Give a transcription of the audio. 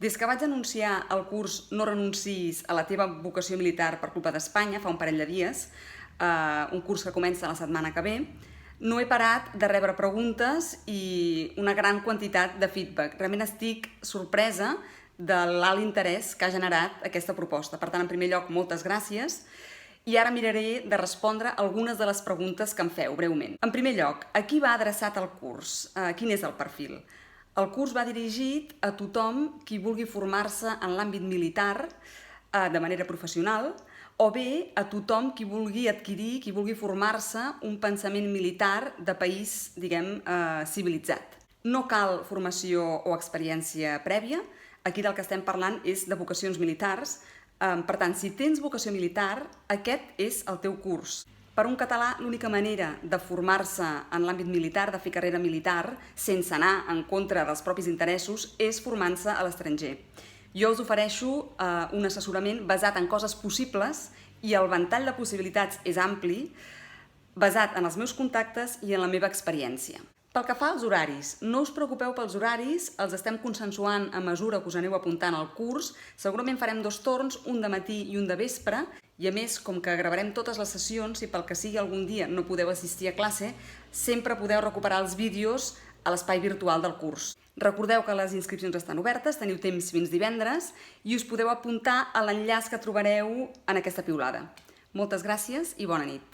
Des que vaig anunciar el curs No renuncis a la teva vocació militar per culpa d'Espanya, fa un parell de dies, un curs que comença la setmana que ve, no he parat de rebre preguntes i una gran quantitat de feedback. Realment estic sorpresa de l'alt interès que ha generat aquesta proposta. Per tant, en primer lloc, moltes gràcies. I ara miraré de respondre algunes de les preguntes que em feu, breument. En primer lloc, a qui va adreçat el curs? Quin és el perfil? El curs va dirigit a tothom qui vulgui formar-se en l'àmbit militar de manera professional o bé a tothom qui vulgui adquirir, qui vulgui formar-se un pensament militar de país, diguem, civilitzat. No cal formació o experiència prèvia. Aquí del que estem parlant és de vocacions militars. Per tant, si tens vocació militar, aquest és el teu curs. Per un català, l'única manera de formar-se en l'àmbit militar, de fer carrera militar, sense anar en contra dels propis interessos, és formant-se a l'estranger. Jo us ofereixo un assessorament basat en coses possibles i el ventall de possibilitats és ampli, basat en els meus contactes i en la meva experiència. Pel que fa als horaris, no us preocupeu pels horaris, els estem consensuant a mesura que us aneu apuntant al curs. Segurament farem 2 torns, un de matí i un de vespre, i a més, com que gravarem totes les sessions, i pel que sigui algun dia no podeu assistir a classe, sempre podeu recuperar els vídeos a l'espai virtual del curs. Recordeu que les inscripcions estan obertes, teniu temps fins divendres, i us podeu apuntar a l'enllaç que trobareu en aquesta piulada. Moltes gràcies i bona nit.